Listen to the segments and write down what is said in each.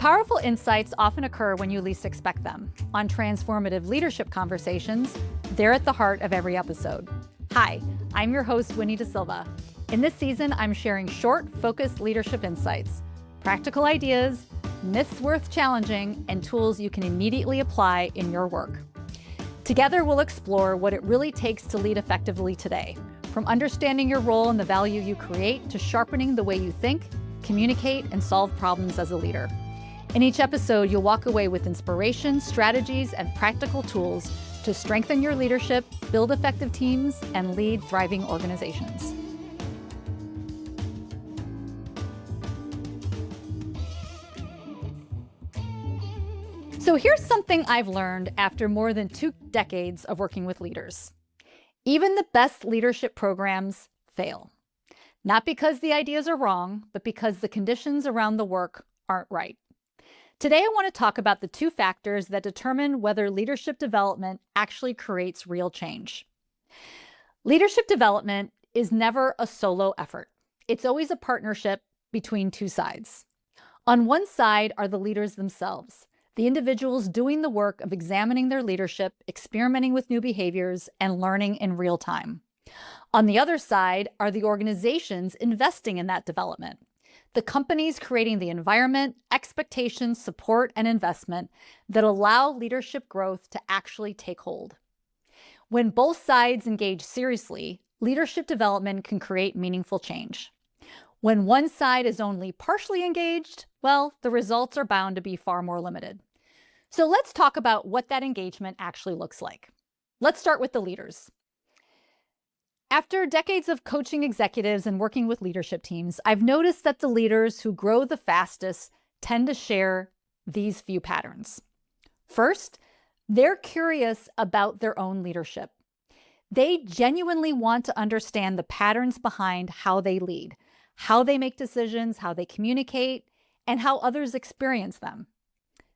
Powerful insights often occur when you least expect them. On Transformative Leadership Conversations, they're at the heart of every episode. Hi, I'm your host, Winnie da Silva. In this season, I'm sharing short, focused leadership insights, practical ideas, myths worth challenging, and tools you can immediately apply in your work. Together, we'll explore what it really takes to lead effectively today, from understanding your role and the value you create to sharpening the way you think, communicate, and solve problems as a leader. In each episode, you'll walk away with inspiration, strategies, and practical tools to strengthen your leadership, build effective teams, and lead thriving organizations. So here's something I've learned after more than 2 decades of working with leaders. Even the best leadership programs fail. Not because the ideas are wrong, but because the conditions around the work aren't right. Today, I want to talk about the 2 factors that determine whether leadership development actually creates real change. Leadership development is never a solo effort. It's always a partnership between 2 sides. On one side are the leaders themselves, the individuals doing the work of examining their leadership, experimenting with new behaviors, and learning in real time. On the other side are the organizations investing in that development. The companies creating the environment, expectations, support, and investment that allow leadership growth to actually take hold. When both sides engage seriously, leadership development can create meaningful change. When one side is only partially engaged, well, the results are bound to be far more limited. So let's talk about what that engagement actually looks like. Let's start with the leaders. After decades of coaching executives and working with leadership teams, I've noticed that the leaders who grow the fastest tend to share these few patterns. First, they're curious about their own leadership. They genuinely want to understand the patterns behind how they lead, how they make decisions, how they communicate, and how others experience them.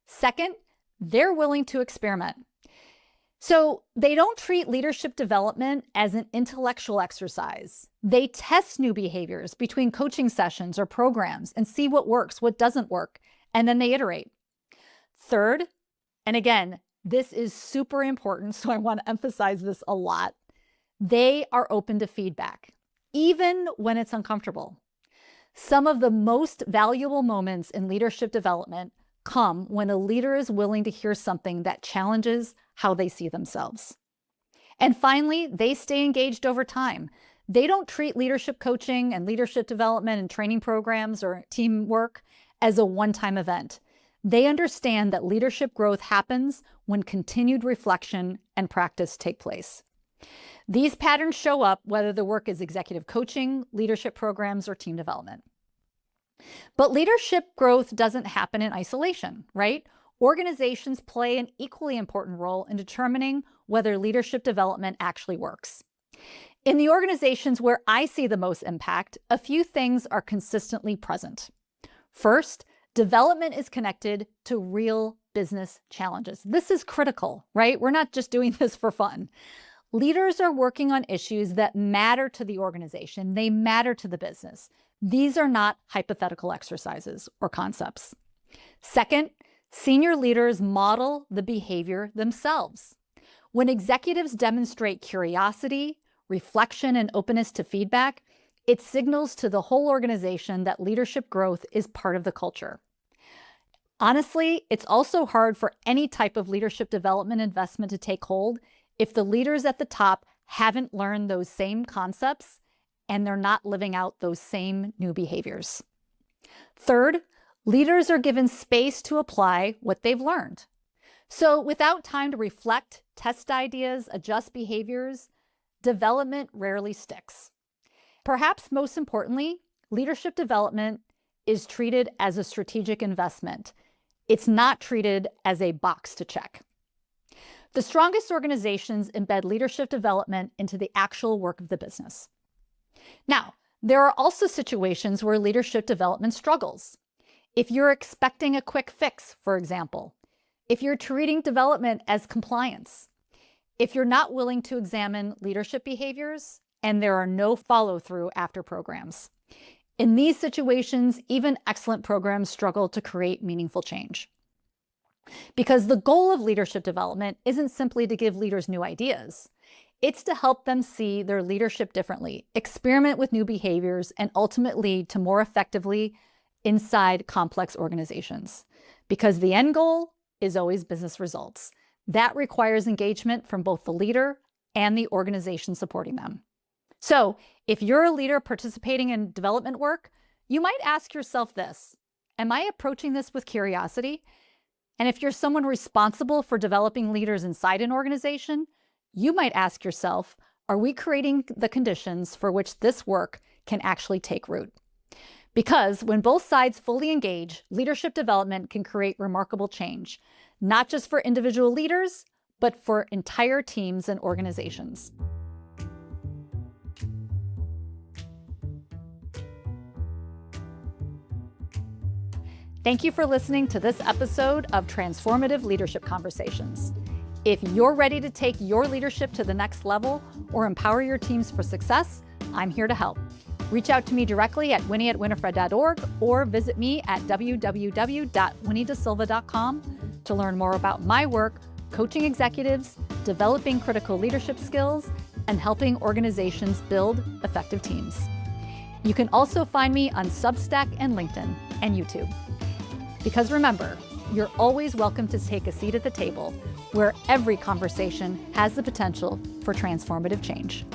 Second, they're willing to experiment. So they don't treat leadership development as an intellectual exercise. They test new behaviors between coaching sessions or programs and see what works, what doesn't work, and then they iterate. Third, and again, this is super important, so I want to emphasize this a lot, they are open to feedback, even when it's uncomfortable. Some of the most valuable moments in leadership development come when a leader is willing to hear something that challenges how they see themselves. And finally, they stay engaged over time. They don't treat leadership coaching and leadership development and training programs or teamwork as a one-time event. They understand that leadership growth happens when continued reflection and practice take place. These patterns show up whether the work is executive coaching, leadership programs, or team development. But leadership growth doesn't happen in isolation, right? Organizations play an equally important role in determining whether leadership development actually works. In the organizations where I see the most impact, a few things are consistently present. First, development is connected to real business challenges. This is critical, right? We're not just doing this for fun. Leaders are working on issues that matter to the organization. They matter to the business. These are not hypothetical exercises or concepts. Second, senior leaders model the behavior themselves. When executives demonstrate curiosity, reflection, and openness to feedback, it signals to the whole organization that leadership growth is part of the culture. Honestly, it's also hard for any type of leadership development investment to take hold if the leaders at the top haven't learned those same concepts and they're not living out those same new behaviors. Third, leaders are given space to apply what they've learned. So without time to reflect, test ideas, adjust behaviors, development rarely sticks. Perhaps most importantly, leadership development is treated as a strategic investment. It's not treated as a box to check. The strongest organizations embed leadership development into the actual work of the business. Now, there are also situations where leadership development struggles. If you're expecting a quick fix, for example, if you're treating development as compliance, if you're not willing to examine leadership behaviors, and there are no follow-through after programs. In these situations, even excellent programs struggle to create meaningful change. Because the goal of leadership development isn't simply to give leaders new ideas. It's to help them see their leadership differently, experiment with new behaviors, and ultimately lead to more effectively inside complex organizations. Because the end goal is always business results. That requires engagement from both the leader and the organization supporting them. So, if you're a leader participating in development work, you might ask yourself this: am I approaching this with curiosity? And if you're someone responsible for developing leaders inside an organization, you might ask yourself, are we creating the conditions for which this work can actually take root? Because when both sides fully engage, leadership development can create remarkable change, not just for individual leaders, but for entire teams and organizations. Thank you for listening to this episode of Transformative Leadership Conversations. If you're ready to take your leadership to the next level or empower your teams for success, I'm here to help. Reach out to me directly at winnie@winifred.org or visit me at www.winniedasilva.com to learn more about my work coaching executives, developing critical leadership skills, and helping organizations build effective teams. You can also find me on Substack and LinkedIn and YouTube. Because remember, you're always welcome to take a seat at the table, where every conversation has the potential for transformative change.